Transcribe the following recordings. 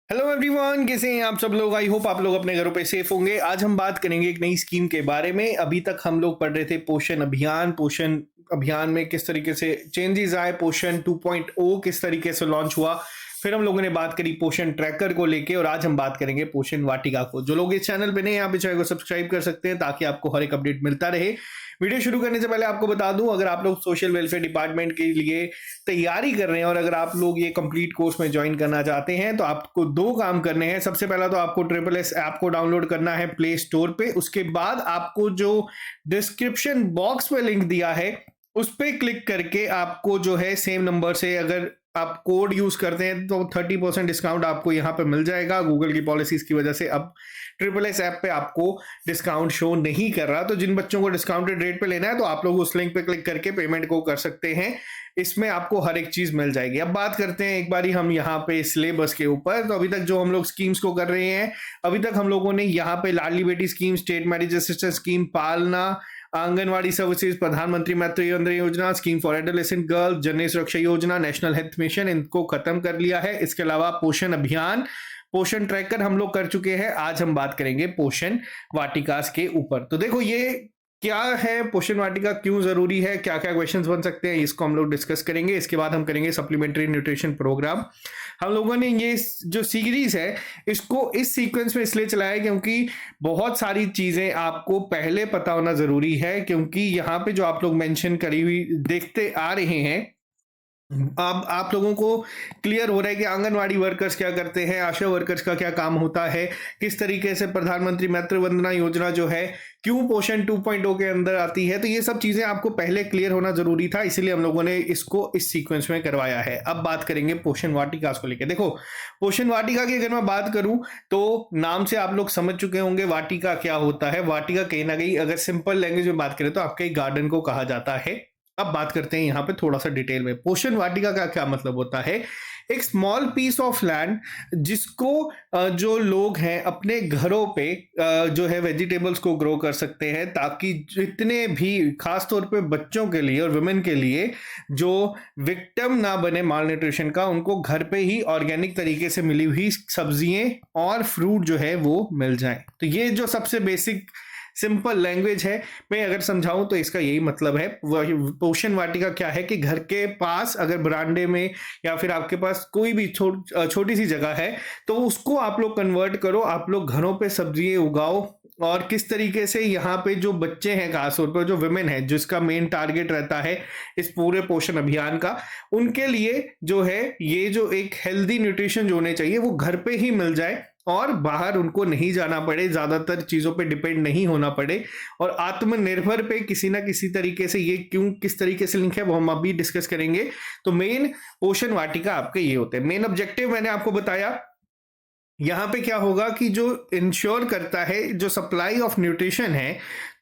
Hello everyone, कैसे हैं आप सब लोग। आई होप आप लोग अपने घरों पे सेफ होंगे। आज हम बात करेंगे एक नई स्कीम के बारे में। अभी तक हम लोग पढ़ रहे थे पोषण अभियान में किस तरीके से चेंजेस आए, पोषण 2.0 किस तरीके से लॉन्च हुआ। फिर हम लोगों ने बात करी पोषण ट्रैकर को लेके, और आज हम बात करेंगे पोषण वाटिका को। जो लोग इस चैनल पे नए हैं, यहाँ पे चैनल को सब्सक्राइब कर सकते हैं ताकि आपको हर एक अपडेट मिलता रहे। वीडियो शुरू करने से पहले आपको बता दूं, अगर आप लोग सोशल वेलफेयर डिपार्टमेंट के लिए तैयारी कर रहे हैं और अगर आप लोग ये कंप्लीट कोर्स में ज्वाइन करना चाहते हैं तो आपको दो काम करने हैं। सबसे पहला तो आपको SSS ऐप को डाउनलोड करना है प्ले स्टोर पे। उसके बाद आपको जो डिस्क्रिप्शन बॉक्स में लिंक दिया है उस पर क्लिक करके आपको जो है सेम नंबर से अगर आप कोड यूज करते हैं तो 30% डिस्काउंट आपको यहाँ पे मिल जाएगा। गूगल की पॉलिसीज की वजह से अब SSS ऐप पे आपको डिस्काउंट शो नहीं कर रहा। तो जिन बच्चों को डिस्काउंटेड रेट पे लेना है तो आप लोग उस लिंक पे क्लिक करके पेमेंट को कर सकते हैं। इसमें आपको हर एक चीज मिल जाएगी। अब बात करते हैं एक बारी हम यहाँ पे सिलेबस के ऊपर। तो अभी तक जो हम लोग स्कीम्स को कर रहे हैं, अभी तक हम लोगों ने यहाँ पे Ladli Beti scheme, state marriage assistance scheme, पालना, आंगनवाड़ी सर्विसेज, प्रधानमंत्री मातृ Vandana Yojana, scheme for adolescent girl, जननी सुरक्षा योजना, नेशनल हेल्थ मिशन, इनको खत्म कर लिया है। इसके अलावा पोषण अभियान, पोषण ट्रैकर हम लोग कर चुके हैं। आज हम बात करेंगे पोषण वाटिकास के ऊपर। तो देखो ये क्या है पोषण वाटिका, क्यों जरूरी है, क्या क्या क्वेश्चंस बन सकते हैं, इसको हम लोग डिस्कस करेंगे। इसके बाद हम करेंगे सप्लीमेंट्री न्यूट्रिशन प्रोग्राम। हम लोगों ने ये जो सीरीज है इसको इस सीक्वेंस में इसलिए चलाया है क्योंकि बहुत सारी चीजें आपको पहले पता होना जरूरी है, क्योंकि यहाँ पे जो आप लोग मेंशन करी हुई देखते आ रहे हैं, अब आप लोगों को क्लियर हो रहा है कि आंगनवाड़ी वर्कर्स क्या करते हैं, आशा वर्कर्स का क्या काम होता है, किस तरीके से प्रधानमंत्री मातृ वंदना योजना जो है क्यों पोषण 2.0 के अंदर आती है। तो ये सब चीजें आपको पहले क्लियर होना जरूरी था, इसीलिए हम लोगों ने इसको इस सीक्वेंस में करवाया है। अब बात करेंगे पोषण वाटिका को लेकर। देखो पोषण वाटिका की अगर मैं बात करूं तो नाम से आप लोग समझ चुके होंगे वाटिका क्या होता है। वाटिका कहीं ना कहीं अगर सिंपल लैंग्वेज में बात करें तो आपके गार्डन को कहा जाता है। अब बात करते हैं यहाँ पे थोड़ा सा डिटेल में, पोषण वाटिका का क्या मतलब होता है। एक स्मॉल पीस ऑफ लैंड जिसको जो लोग हैं अपने घरों पे जो है वेजिटेबल्स को ग्रो कर सकते हैं, ताकि जितने भी खास तौर पे बच्चों के लिए और वुमेन के लिए जो विक्टिम ना बने माल न्यूट्रिशन का, उनको घर पे ही ऑर्गेनिक तरीके से मिली हुई सब्जियां और फ्रूट जो है वो मिल जाए। तो ये जो सबसे बेसिक सिंपल लैंग्वेज है, मैं अगर समझाऊं तो इसका यही मतलब है। पोषण वाटिका क्या है कि घर के पास अगर बरामदे में या फिर आपके पास कोई भी छोटी सी जगह है तो उसको आप लोग कन्वर्ट करो, आप लोग घरों पे सब्जियां उगाओ। और किस तरीके से यहाँ पे जो बच्चे हैं, खासतौर पर जो वुमेन है जिसका मेन टारगेट रहता है इस पूरे पोषण अभियान का, उनके लिए जो है ये जो एक हेल्दी न्यूट्रिशन जो होने चाहिए वो घर पे ही मिल जाए और बाहर उनको नहीं जाना पड़े, ज्यादातर चीजों पे डिपेंड नहीं होना पड़े। और आत्मनिर्भर पे किसी ना किसी तरीके से ये क्यों किस तरीके से लिंक है वो हम अभी डिस्कस करेंगे। तो मेन पोषण वाटिका आपके ये होते हैं। मेन ऑब्जेक्टिव मैंने आपको बताया। यहाँ पे क्या होगा कि जो इंश्योर करता है जो सप्लाई ऑफ न्यूट्रिशन है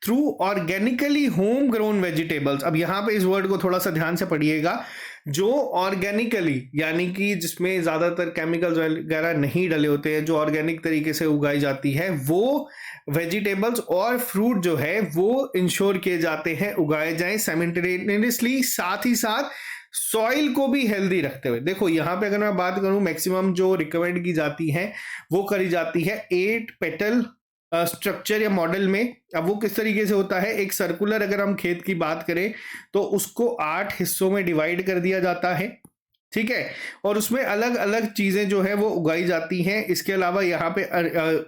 through organically home grown vegetables. अब यहाँ पे इस वर्ड को थोड़ा सा ध्यान से पढ़िएगा। जो ऑर्गेनिकली यानी कि जिसमें ज्यादातर केमिकल्स वगैरह नहीं डले होते हैं, जो ऑर्गेनिक तरीके से उगाई जाती है, वो वेजिटेबल्स और फ्रूट जो है वो इंश्योर किए जाते हैं उगाए जाएं साइमल्टेनियसली, साथ ही साथ सॉइल को भी हेल्दी रखते हुए। देखो यहाँ पे अगर मैं बात करूं, मैक्सिमम जो रिकमेंड की जाती है वो करी जाती है 8 पेटल स्ट्रक्चर या मॉडल में। अब वो किस तरीके से होता है, एक सर्कुलर अगर हम खेत की बात करें तो उसको 8 हिस्सों में डिवाइड कर दिया जाता है, ठीक है, और उसमें अलग अलग चीजें जो है वो उगाई जाती हैं। इसके अलावा यहाँ पे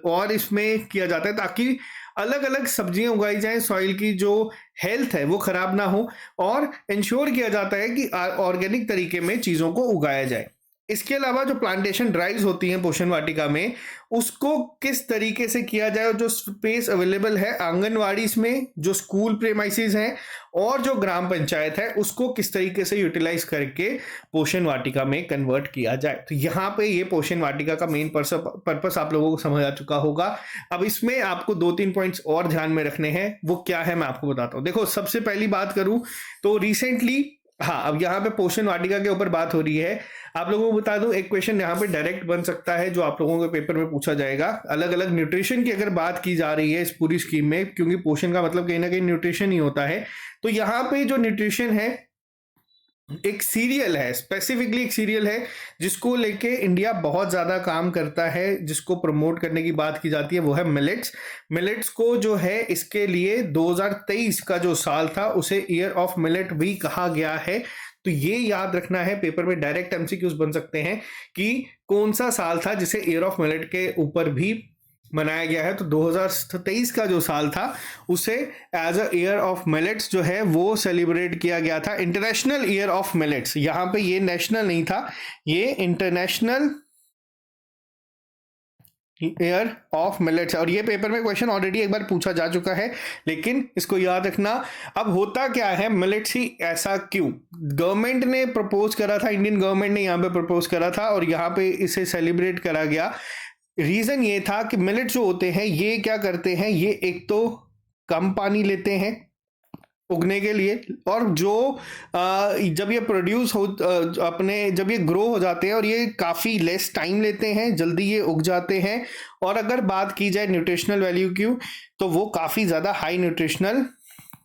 और इसमें किया जाता है ताकि अलग अलग सब्जियां उगाई जाएं, सॉइल की जो हेल्थ है वो खराब ना हो, और इंश्योर किया जाता है कि ऑर्गेनिक तरीके में चीजों को उगाया जाए। इसके अलावा जो प्लांटेशन ड्राइव्स होती हैं पोषण वाटिका में, उसको किस तरीके से किया जाए, और जो स्पेस अवेलेबल है आंगनवाड़ी में, जो स्कूल प्रेमाइसिस हैं और जो ग्राम पंचायत है, उसको किस तरीके से यूटिलाइज करके पोषण वाटिका में कन्वर्ट किया जाए। तो यहाँ पे ये पोषण वाटिका का मेन पर्पस आप लोगों को समझ आ चुका होगा। अब इसमें आपको 2-3 पॉइंट्स और ध्यान में रखने हैं। वो क्या है मैं आपको बताता हूँ। देखो सबसे पहली बात करूं तो रिसेंटली, हाँ, अब यहाँ पे पोषण वाटिका के ऊपर बात हो रही है। आप लोगों को बता दूं एक क्वेश्चन यहाँ पे डायरेक्ट बन सकता है जो आप लोगों के पेपर में पूछा जाएगा। अलग अलग न्यूट्रिशन की अगर बात की जा रही है इस पूरी स्कीम में, क्योंकि पोषण का मतलब कहीं ना कहीं न्यूट्रिशन ही होता है, तो यहाँ पे जो न्यूट्रिशन है एक सीरियल है, स्पेसिफिकली एक सीरियल है जिसको लेके इंडिया बहुत ज़्यादा काम करता है, जिसको प्रमोट करने की बात की जाती है, वो है मिलेट्स। मिलेट्स को जो है इसके लिए 2023 का जो साल था उसे ईयर ऑफ मिलेट भी कहा गया है। तो ये याद रखना है, पेपर में डायरेक्ट एमसीक्यूज बन सकते हैं कि कौन सा साल था जिसे ईयर ऑफ मिलेट के ऊपर भी मनाया गया है। तो 2023 का जो साल था उसे as a year of millets जो है वो सेलिब्रेट किया गया था, इंटरनेशनल ईयर ऑफ मिलेट्स। यहां पे ये नेशनल नहीं था, ये इंटरनेशनल ईयर ऑफ मिलेट्स है। और ये पेपर में क्वेश्चन ऑलरेडी एक बार पूछा जा चुका है, लेकिन इसको याद रखना। अब होता क्या है, मिलेट्स ही ऐसा क्यों? गवर्नमेंट ने प्रपोज करा था, इंडियन गवर्नमेंट ने यहाँ पे प्रपोज करा था और यहाँ पे इसे सेलिब्रेट करा गया। रीजन ये था कि मिलेट्स जो होते हैं ये क्या करते हैं, ये एक तो कम पानी लेते हैं उगने के लिए, और जो जब ये प्रोड्यूस हो अपने जब ये ग्रो हो जाते हैं और ये काफ़ी लेस टाइम लेते हैं, जल्दी ये उग जाते हैं। और अगर बात की जाए न्यूट्रिशनल वैल्यू की, तो वो काफ़ी ज़्यादा हाई न्यूट्रिशनल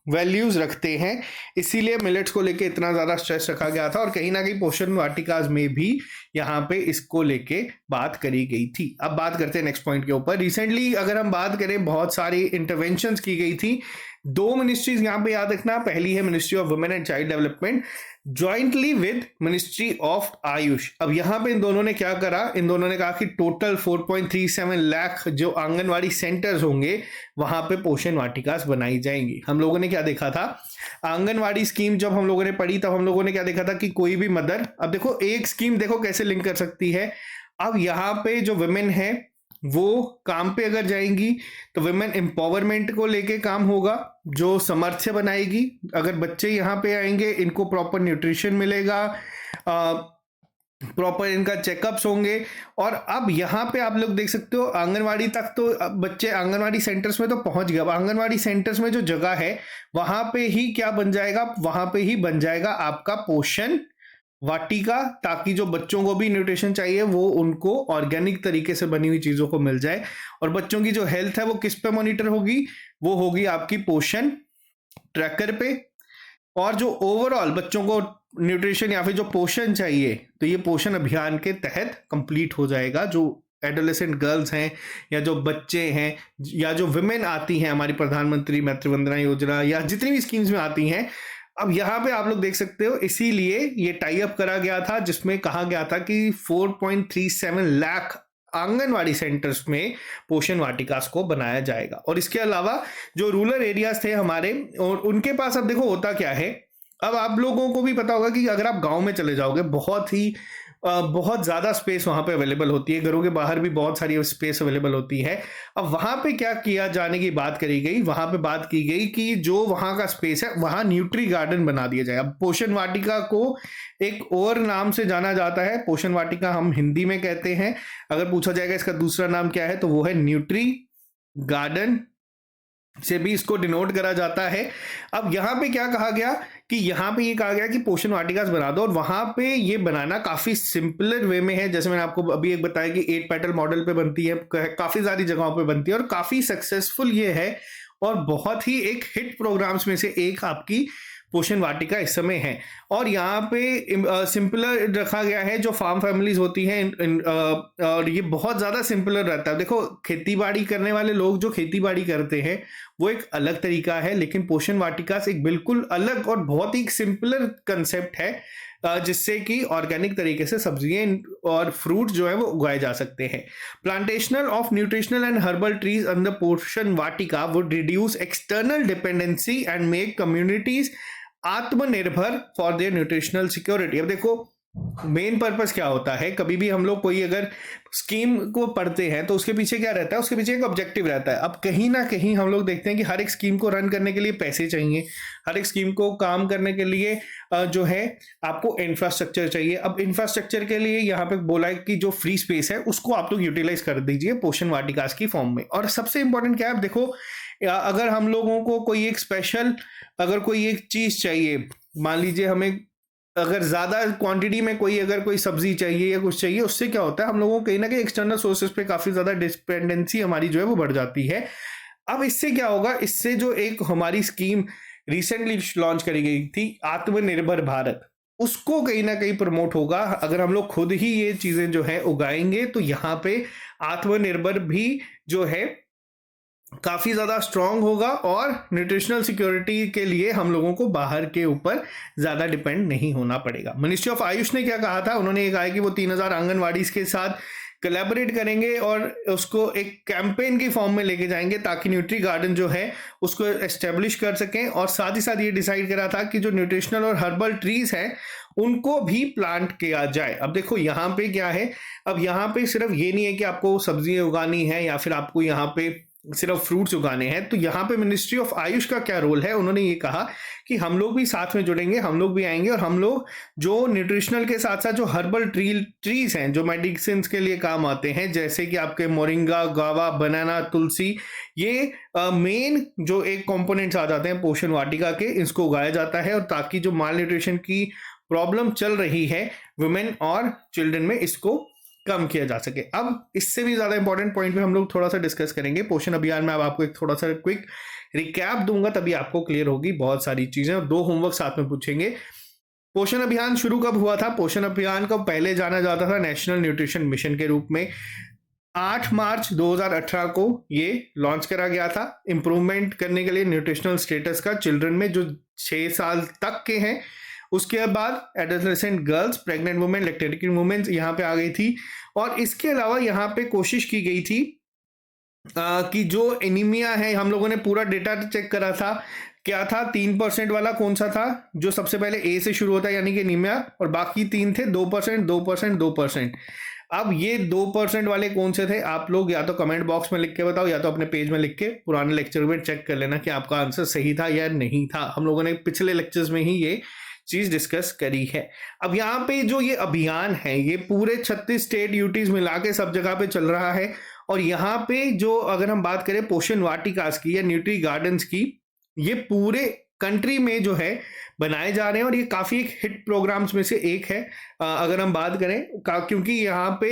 वैल्यूज रखते हैं। इसीलिए मिलेट्स को लेके इतना ज़्यादा स्ट्रेस रखा गया था और कहीं ना कहीं पोषण वाटिकाज में भी यहाँ पे इसको लेके बात करी गई थी। अब बात करते हैं नेक्स्ट पॉइंट के ऊपर। रिसेंटली अगर हम बात करें, बहुत सारी इंटरवेंशंस की गई थी। दो मिनिस्ट्रीज यहाँ पे याद रखना, पहली है ministry of women and child development jointly with ministry of Ayush. अब यहाँ पे इन दोनों ने क्या करा, इन दोनों ने कहा कि टोटल 4.37 लाख जो आंगनवाड़ी सेंटर्स होंगे वहां पे पोषण वाटिकास बनाई जाएंगी। हम लोगों ने क्या देखा था, आंगनवाड़ी स्कीम जब हम लोगों ने पढ़ी तब हम लोगों ने क्या देखा था कि कोई भी मदर, अब देखो एक स्कीम देखो कैसे लिंक कर सकती है। अब यहाँ पे जो वुमेन है वो काम पे अगर जाएंगी तो वुमेन एम्पावरमेंट को लेके काम होगा, जो सामर्थ्य बनाएगी। अगर बच्चे यहाँ पे आएंगे, इनको प्रॉपर न्यूट्रिशन मिलेगा, प्रॉपर इनका चेकअप्स होंगे। और अब यहाँ पे आप लोग देख सकते हो आंगनवाड़ी तक तो अब बच्चे आंगनवाड़ी सेंटर्स में तो पहुंच गए। अब आंगनवाड़ी सेंटर्स में जो जगह है वहां पे ही क्या बन जाएगा, वहां पे ही बन जाएगा आपका पोषण वाटिका, ताकि जो बच्चों को भी न्यूट्रिशन चाहिए वो उनको ऑर्गेनिक तरीके से बनी हुई चीजों को मिल जाए। और बच्चों की जो हेल्थ है वो किस पे मॉनिटर होगी, वो होगी आपकी पोषण ट्रैकर पे। और जो ओवरऑल बच्चों को न्यूट्रिशन या फिर जो पोषण चाहिए, तो ये पोषण अभियान के तहत कंप्लीट हो जाएगा। जो एडोलेसेंट गर्ल्स हैं या जो बच्चे हैं या जो विमेन आती हैं हमारी प्रधानमंत्री मातृ वंदना योजना या जितनी भी स्कीम्स में आती हैं, अब यहाँ पे आप लोग देख सकते हो, इसीलिए ये टाई अप करा गया था जिसमें कहा गया था कि 4.37 लाख आंगनवाड़ी सेंटर्स में पोषण वाटिकास को बनाया जाएगा। और इसके अलावा जो रूरल एरियाज थे हमारे, और उनके पास अब देखो होता क्या है, अब आप लोगों को भी पता होगा कि अगर आप गांव में चले जाओगे बहुत ज़्यादा स्पेस वहाँ पे अवेलेबल होती है, घरों के बाहर भी बहुत सारी स्पेस अवेलेबल होती है। अब वहाँ पे क्या किया जाने की बात करी गई, वहाँ पे बात की गई कि जो वहाँ का स्पेस है वहाँ न्यूट्री गार्डन बना दिया जाए। अब पोषण वाटिका को एक और नाम से जाना जाता है, पोषण वाटिका हम हिंदी में कहते हैं। अगर पूछा जाएगा इसका दूसरा नाम क्या है, तो वो है न्यूट्री गार्डन से भी इसको डिनोट करा जाता है। अब यहाँ पे क्या कहा गया कि यहाँ पे ये कहा गया कि पोषण वाटिकास बना दो, और वहां पे ये बनाना काफी सिंपलर वे में है। जैसे मैंने आपको अभी एक बताया कि 8 पेटल मॉडल पे बनती है, काफी सारी जगहों पे बनती है और काफी सक्सेसफुल ये है, और बहुत ही एक हिट प्रोग्राम्स में से एक आपकी पोषण वाटिका इस समय है। और यहाँ पे सिंपलर रखा गया है, जो फार्म फैमिलीज होती हैं और ये बहुत ज़्यादा सिंपलर रहता है। देखो खेती बाड़ी करने वाले लोग जो खेती बाड़ी करते हैं वो एक अलग तरीका है, लेकिन पोषण वाटिका से एक बिल्कुल अलग और बहुत ही सिंपलर कंसेप्ट है, जिससे कि ऑर्गेनिक तरीके से सब्जियां और फ्रूट जो है वो उगाए जा सकते हैं। Plantation of nutritional and herbal trees under Poshan Vatika would reduce external dependency and make communities atmanirbhar for their nutritional security. अब देखो मेन पर्पस क्या होता है, कभी भी हम लोग कोई अगर स्कीम को पढ़ते हैं तो उसके पीछे क्या रहता है, उसके पीछे एक ऑब्जेक्टिव रहता है। अब कहीं ना कहीं हम लोग देखते हैं कि हर एक स्कीम को रन करने के लिए पैसे चाहिए, हर एक स्कीम को काम करने के लिए जो है आपको इंफ्रास्ट्रक्चर चाहिए। अब इंफ्रास्ट्रक्चर के लिए यहाँ पे बोला है कि जो फ्री स्पेस है उसको आप लोग यूटिलाइज कर दीजिए पोषण वाटिकास की फॉर्म में। और सबसे इंपॉर्टेंट क्या है, अब देखो अगर हम लोगों को कोई एक स्पेशल अगर कोई एक चीज चाहिए, मान लीजिए हमें अगर ज्यादा क्वांटिटी में कोई सब्जी चाहिए या कुछ चाहिए, उससे क्या होता है हम लोगों को कहीं ना कहीं एक्सटर्नल सोर्सेज पे काफी ज्यादा डिपेंडेंसी हमारी जो है वो बढ़ जाती है। अब इससे क्या होगा, इससे जो एक हमारी स्कीम रिसेंटली लॉन्च करी गई थी आत्मनिर्भर भारत, उसको कहीं ना कहीं प्रमोट होगा। अगर हम लोग खुद ही ये चीजें जो है उगाएंगे तो यहाँ पे आत्मनिर्भर भी जो है काफी ज्यादा स्ट्रांग होगा, और न्यूट्रिशनल सिक्योरिटी के लिए हम लोगों को बाहर के ऊपर ज्यादा डिपेंड नहीं होना पड़ेगा। मिनिस्ट्री ऑफ आयुष ने क्या कहा था, उन्होंने ये कहा है कि वो 3000 आंगनवाड़ी के साथ कोलैबोरेट करेंगे और उसको एक कैंपेन की फॉर्म में लेके जाएंगे ताकि न्यूट्री गार्डन जो है उसको एस्टेब्लिश कर सकें। और साथ ही साथ ये डिसाइड करा था कि जो न्यूट्रिशनल और हर्बल ट्रीज हैं उनको भी प्लांट किया जाए। अब देखो यहाँ पे क्या है, अब यहाँ पे सिर्फ ये नहीं है कि आपको सब्जियां उगानी है या फिर आपको यहाँ पे सिर्फ फ्रूट्स उगाने हैं। तो यहाँ पे मिनिस्ट्री ऑफ आयुष का क्या रोल है, उन्होंने ये कहा कि हम लोग भी साथ में जुड़ेंगे, हम लोग भी आएंगे और हम लोग जो न्यूट्रिशनल के साथ साथ जो हर्बल ट्रीज हैं जो मेडिसिन के लिए काम आते हैं, जैसे कि आपके मोरिंगा, गावा, बनाना, तुलसी, ये मेन जो एक कंपोनेंट्स आ जाते हैं पोषण वाटिका के, इसको उगाया जाता है और ताकि जो माल न्यूट्रिशन की प्रॉब्लम चल रही है वुमेन और चिल्ड्रन में, इसको कम किया जा सके। अब इससे भी ज्यादा इंपॉर्टेंट पॉइंट पे हम लोग थोड़ा सा डिस्कस करेंगे पोषण अभियान में। अब आपको एक थोड़ा सा क्विक रिकैप दूंगा तभी आपको क्लियर होगी बहुत सारी चीजें, और 2 होमवर्क साथ में पूछेंगे। पोषण अभियान शुरू कब हुआ था? पोषण अभियान को पहले जाना जाता था नेशनल न्यूट्रिशन मिशन के रूप में। 8 मार्च 2018 को ये लॉन्च करा गया था इंप्रूवमेंट करने के लिए न्यूट्रिशनल स्टेटस का चिल्ड्रन में जो 6 साल तक के हैं। उसके बाद adolescent girls, pregnant women, lactating women यहाँ पे आ गई थी। और इसके अलावा यहाँ पे कोशिश की गई थी कि जो एनीमिया है, हम लोगों ने पूरा डेटा चेक करा था, क्या था 3% वाला कौन सा था जो सबसे पहले ए से शुरू होता है यानी कि एनीमिया, और बाकी 3 थे 2%, 2%, 2%। अब ये 2% वाले कौन से थे, आप लोग या तो कमेंट बॉक्स में लिख के बताओ या तो अपने पेज में लिख के पुराने लेक्चर में चेक कर लेना कि आपका आंसर सही था या नहीं था। हम लोगों ने पिछले लेक्चर्स में ही ये चीज डिस्कस करी है। अब यहाँ पे जो ये अभियान है ये पूरे 36 स्टेट यूटीज मिला के सब जगह पे चल रहा है। और यहाँ पे जो अगर हम बात करें पोषण वाटिकास की या न्यूट्री गार्डन्स की, ये पूरे कंट्री में जो है बनाए जा रहे हैं और ये काफी एक हिट प्रोग्राम्स में से एक है अगर हम बात करें क्योंकि यहाँ पे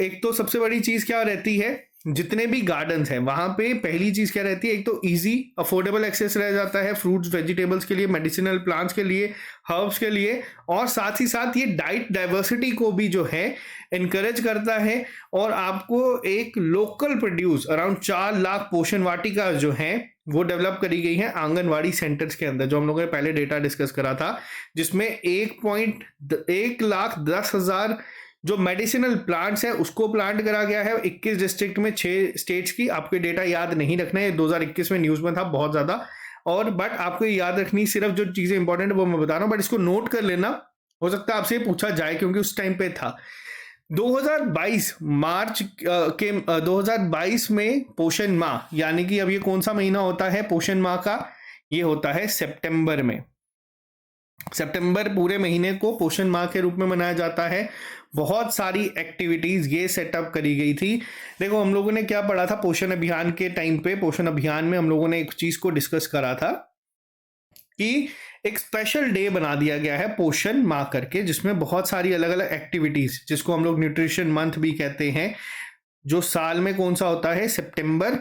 एक तो सबसे बड़ी चीज क्या रहती है, जितने भी गार्डन्स हैं वहां पे पहली चीज क्या रहती है, एक तो इजी अफोर्डेबल एक्सेस रह जाता है फ्रूट्स वेजिटेबल्स के लिए, मेडिसिनल प्लांट्स के लिए, हर्ब्स के लिए, और साथ ही साथ ये डाइट डाइवर्सिटी को भी जो है इनकरेज करता है। और आपको एक लोकल प्रोड्यूस अराउंड 4 लाख पोषण वाटिका जो है वो डेवलप करी गई है आंगनवाड़ी सेंटर्स के अंदर, जो हम लोगों ने पहले डेटा डिस्कस करा था, जिसमें 1,10,000 जो मेडिसिनल प्लांट्स है उसको प्लांट करा गया है 21 डिस्ट्रिक्ट में 6 स्टेट्स की। आपको डेटा याद नहीं रखना है, 2021 में न्यूज में था बहुत ज्यादा, और बट आपको याद रखनी सिर्फ जो चीजें इंपॉर्टेंट है वो मैं बता रहा हूं, बट इसको नोट कर लेना, हो सकता है आपसे पूछा जाए क्योंकि उस टाइम पे था। 2022 मार्च के 2022 में पोषण माह, यानी कि अब ये कौन सा महीना होता है पोषण माह का, ये होता है सितंबर में। सितंबर पूरे महीने को पोषण माह के रूप में मनाया जाता है। बहुत सारी एक्टिविटीज ये सेटअप करी गई थी। देखो हम लोगों ने क्या पढ़ा था पोषण अभियान के टाइम पे, पोषण अभियान में हम लोगों ने एक चीज को डिस्कस करा था कि एक स्पेशल डे बना दिया गया है पोषण माह करके, जिसमें बहुत सारी अलग अलग एक्टिविटीज, जिसको हम लोग न्यूट्रिशन मंथ भी कहते हैं, जो साल में कौन सा होता है सितंबर,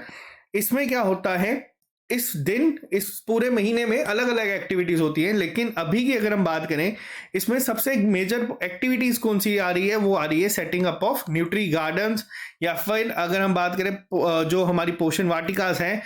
इसमें क्या होता है इस दिन इस पूरे महीने में अलग अलग एक्टिविटीज होती हैं। लेकिन अभी की अगर हम बात करें इसमें सबसे मेजर एक्टिविटीज कौन सी आ रही है, वो आ रही है setting up of nutri gardens, या फिर अगर हम बात करें जो हमारी पोषण वाटिकास हैं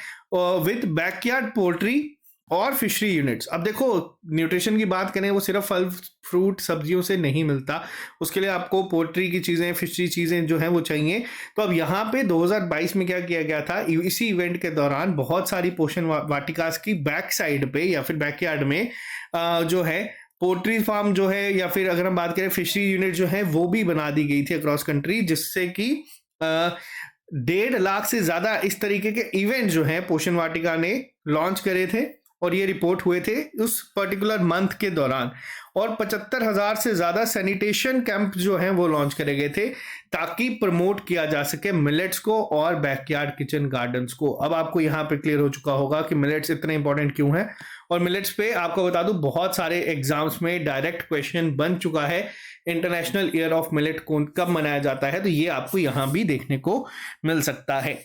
विद बैकयार्ड पोल्ट्री और फिशरी यूनिट्स। अब देखो न्यूट्रिशन की बात करें वो सिर्फ फल फ्रूट सब्जियों से नहीं मिलता, उसके लिए आपको पोल्ट्री की चीजें, फिशरी चीजें जो हैं वो चाहिए। तो अब यहाँ पे 2022 में क्या किया गया था, इसी इवेंट के दौरान बहुत सारी पोषण वाटिकास की बैक साइड पे या फिर बैकयार्ड में जो है पोल्ट्री फार्म जो है, या फिर अगर हम बात करें फिशरी यूनिट जो है वो भी बना दी गई थी अक्रॉस कंट्री, जिससे कि 1.5 लाख से ज्यादा इस तरीके के इवेंट जो है पोषण वाटिका ने लॉन्च करे थे और ये रिपोर्ट हुए थे उस पर्टिकुलर मंथ के दौरान। और 75,000 से ज्यादा सैनिटेशन कैंप जो हैं वो लॉन्च करे गए थे ताकि प्रमोट किया जा सके मिलेट्स को और बैकयार्ड किचन गार्डन्स को। अब आपको यहाँ पे क्लियर हो चुका होगा कि मिलेट्स इतने इंपॉर्टेंट क्यों हैं, और मिलेट्स पे आपको बता दूं बहुत सारे एग्जाम्स में डायरेक्ट क्वेश्चन बन चुका है। इंटरनेशनल ईयर ऑफ मिलेट कब मनाया जाता है, तो ये आपको यहाँ भी देखने को मिल सकता है।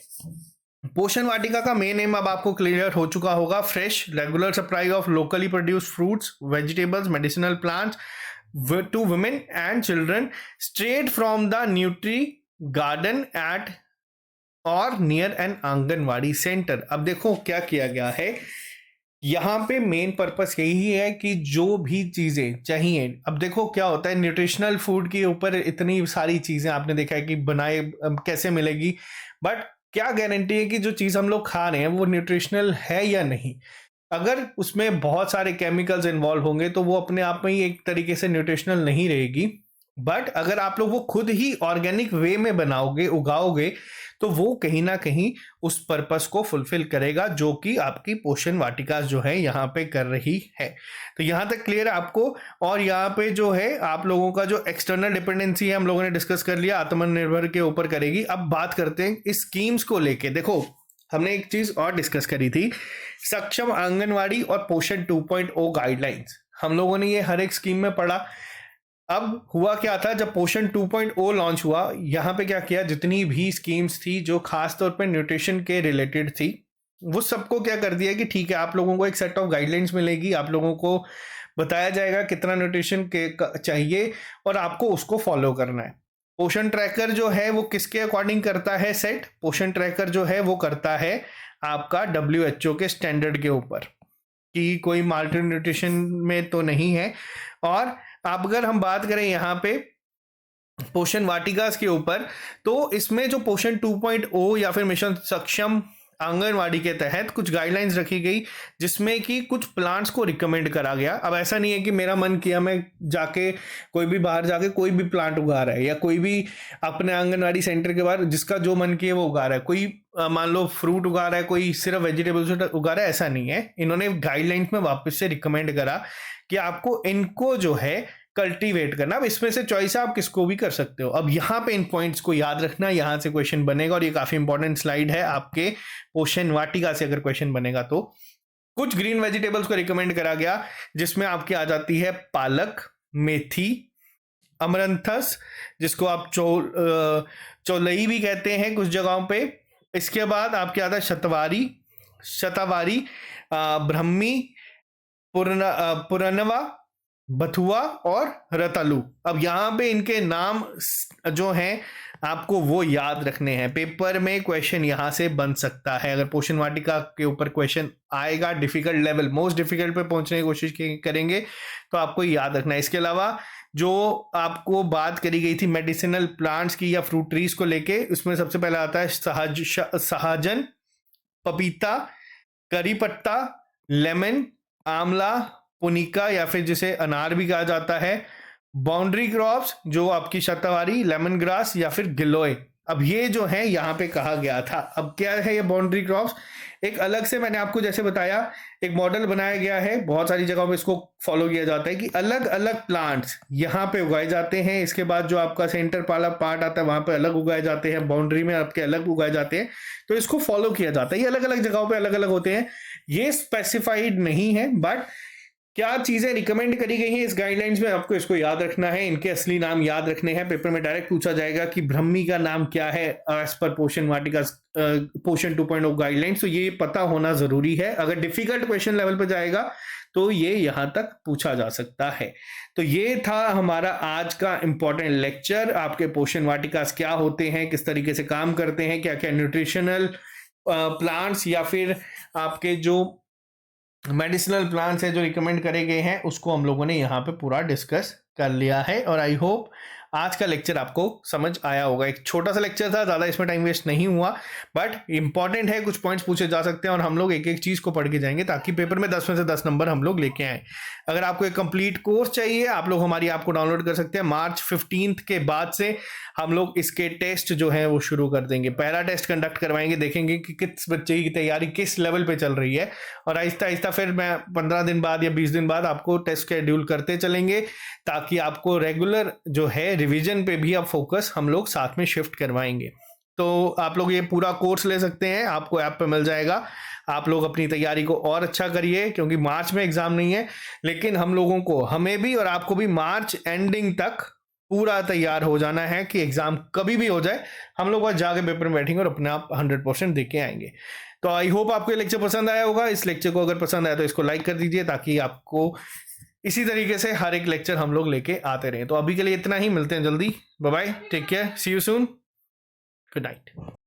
पोषण वाटिका का मेन एम अब आपको क्लियर हो चुका होगा। Fresh regular supply of locally produced fruits, vegetables, medicinal plants to women and children straight from the nutri garden at or near an anganwadi centre. अब देखो क्या किया गया है यहाँ पे, मेन पर्पस यही है कि जो भी चीजें चाहिए, अब देखो क्या होता है न्यूट्रिशनल फूड के ऊपर इतनी सारी चीजें आपने देखा है कि बनाए कैसे मिलेगी, बट क्या गारंटी है कि जो चीज हम लोग खा रहे हैं वो न्यूट्रिशनल है या नहीं। अगर उसमें बहुत सारे केमिकल्स इन्वॉल्व होंगे तो वो अपने आप में ही एक तरीके से न्यूट्रिशनल नहीं रहेगी। बट अगर आप लोग वो खुद ही ऑर्गेनिक वे में बनाओगे, उगाओगे, तो वो कहीं ना कहीं उस पर्पस को फुलफिल करेगा जो कि आपकी पोषण वाटिका जो है यहाँ पे कर रही है। तो यहाँ तक क्लियर है आपको। और यहाँ पे जो है आप लोगों का जो एक्सटर्नल डिपेंडेंसी है हम लोगों ने डिस्कस कर लिया, आत्मनिर्भर के ऊपर करेगी। अब बात करते हैं इस स्कीम्स को लेके। देखो हमने एक चीज और डिस्कस करी थी, सक्षम आंगनवाड़ी और पोषण 2.0 गाइडलाइंस। हम लोगों ने ये हर एक स्कीम में पढ़ा। अब हुआ क्या था, जब पोषण 2.0 लॉन्च हुआ, यहाँ पे क्या किया, जितनी भी स्कीम्स थी जो खास तौर पे न्यूट्रिशन के रिलेटेड थी, वो सबको क्या कर दिया कि ठीक है आप लोगों को एक सेट ऑफ गाइडलाइंस मिलेगी, आप लोगों को बताया जाएगा कितना न्यूट्रिशन के चाहिए और आपको उसको फॉलो करना है। पोषण ट्रैकर जो है वो किसके अकॉर्डिंग करता है सेट, पोषण ट्रैकर जो है वो करता है आपका WHO के स्टैंडर्ड के ऊपर कि कोई माल्टी न्यूट्रिशन में तो नहीं है। और अब अगर हम बात करें यहाँ पे पोषण वाटिकास के ऊपर, तो इसमें जो पोषण 2.0 या फिर मिशन सक्षम आंगनवाड़ी के तहत कुछ गाइडलाइंस रखी गई जिसमें कि कुछ प्लांट्स को रिकमेंड करा गया। अब ऐसा नहीं है कि मेरा मन किया मैं जाके कोई भी बाहर जाके कोई भी प्लांट उगा रहा है, या कोई भी अपने आंगनवाड़ी सेंटर के बाहर जिसका जो मन किया वो उगा रहा है, कोई मान लो फ्रूट उगा रहा है, कोई सिर्फ वेजिटेबल्स उगा रहा है, ऐसा नहीं है। इन्होंने गाइडलाइंस में वापस से रिकमेंड करा कि आपको इनको जो है कल्टीवेट करना। अब इसमें से चॉइस आप किसको भी कर सकते हो। अब यहाँ पे इन पॉइंट्स को याद रखना, यहाँ से क्वेश्चन बनेगा और ये काफी इंपॉर्टेंट स्लाइड है आपके पोषण वाटिका से अगर क्वेश्चन बनेगा तो। कुछ ग्रीन वेजिटेबल्स को रिकमेंड करा गया जिसमें आपकी आ जाती है पालक, मेथी, अमरंथस जिसको आप चौलई भी कहते हैं कुछ जगहों पे। इसके बाद आपके आता है शतावारी, ब्रह्मी, पुरनवा, बथुआ और रतालू। अब यहाँ पे इनके नाम जो हैं आपको वो याद रखने हैं, पेपर में क्वेश्चन यहाँ से बन सकता है। अगर पोषण वाटिका के ऊपर क्वेश्चन आएगा डिफिकल्ट लेवल, मोस्ट डिफिकल्ट पे पहुंचने की कोशिश करेंगे तो आपको याद रखना है। इसके अलावा जो आपको बात करी गई थी मेडिसिनल प्लांट्स की या फ्रूट ट्रीज को लेके, उसमें सबसे पहले आता है सहजन, पपीता, करी पत्ता, लेमन, आंवला, पुनिका या फिर जिसे अनार भी कहा जाता है, बाउंड्री क्रॉप्स जो आपकी शतावारी, लेमन ग्रास या फिर गिलोय। अब ये जो है यहाँ पे कहा गया था। अब क्या है ये बाउंड्री क्रॉप्स, एक अलग से मैंने आपको जैसे बताया एक मॉडल बनाया गया है, बहुत सारी जगहों पे इसको फॉलो किया जाता है कि अलग अलग प्लांट्स यहाँ पे उगाए जाते हैं। इसके बाद जो आपका सेंटर वाला पार्ट आता है वहां पे अलग उगाए जाते हैं, बाउंड्री में आपके अलग उगाए जाते हैं, तो इसको फॉलो किया जाता है। ये अलग अलग जगहों पे अलग अलग होते हैं, ये स्पेसिफाइड नहीं है, बट क्या चीजें रिकमेंड करी गई हैं इस गाइडलाइंस में आपको इसको याद रखना है। इनके असली नाम याद रखने हैं, पेपर में डायरेक्ट पूछा जाएगा कि ब्रह्मी का नाम क्या है एज पर पोषण वाटिका पोषण 2.0 गाइडलाइंस, तो ये पता होना जरूरी है। अगर डिफिकल्ट क्वेश्चन लेवल पर जाएगा तो ये यहां तक पूछा जा सकता है। तो ये था हमारा आज का इंपॉर्टेंट लेक्चर। आपके पोषण वाटिकास क्या होते हैं, किस तरीके से काम करते हैं, क्या क्या न्यूट्रिशनल प्लांट्स या फिर आपके जो मेडिसिनल प्लांट्स है जो रिकमेंड करे गए हैं उसको हम लोगों ने यहाँ पे पूरा डिस्कस कर लिया है। और आई होप आज का लेक्चर आपको समझ आया होगा। एक छोटा सा लेक्चर था, ज़्यादा इसमें टाइम वेस्ट नहीं हुआ, बट इंपॉर्टेंट है, कुछ पॉइंट्स पूछे जा सकते हैं और हम लोग एक एक चीज़ को पढ़ के जाएंगे ताकि पेपर में 10 में से 10 नंबर हम लोग लेके आए। अगर आपको एक कंप्लीट कोर्स चाहिए आप लोग हमारी ऐप को डाउनलोड कर सकते हैं। मार्च 15 के बाद से हम लोग इसके टेस्ट जो है वो शुरू कर देंगे, पहला टेस्ट कंडक्ट करवाएंगे, देखेंगे कि किस बच्चे की तैयारी किस लेवल पे चल रही है, और आहिस्ता आहिस्ता फिर मैं 15 दिन बाद या 20 दिन बाद आपको टेस्ट शेड्यूल करते चलेंगे ताकि आपको रेगुलर जो है रिवीजन पे भी अब फोकस हम लोग साथ में शिफ्ट करवाएंगे। तो आप लोग ये पूरा कोर्स ले सकते हैं, आपको ऐप पे मिल जाएगा। आप लोग अपनी तैयारी को और अच्छा करिए क्योंकि मार्च में एग्जाम नहीं है, लेकिन हम लोगों को, हमें भी और आपको भी मार्च एंडिंग तक पूरा तैयार हो जाना है कि एग्जाम कभी भी हो जाए हम लोग बस जाके पेपर में बैठेंगे और अपने आप 100% दे के आएंगे। तो आई होप आपको ये लेक्चर पसंद आया होगा। इस लेक्चर को अगर पसंद आया तो इसको लाइक कर दीजिए ताकि आपको इसी तरीके से हर एक लेक्चर हम लोग लेके आते रहें। तो अभी के लिए इतना ही, मिलते हैं जल्दी। Bye bye, take care, see you soon, good night.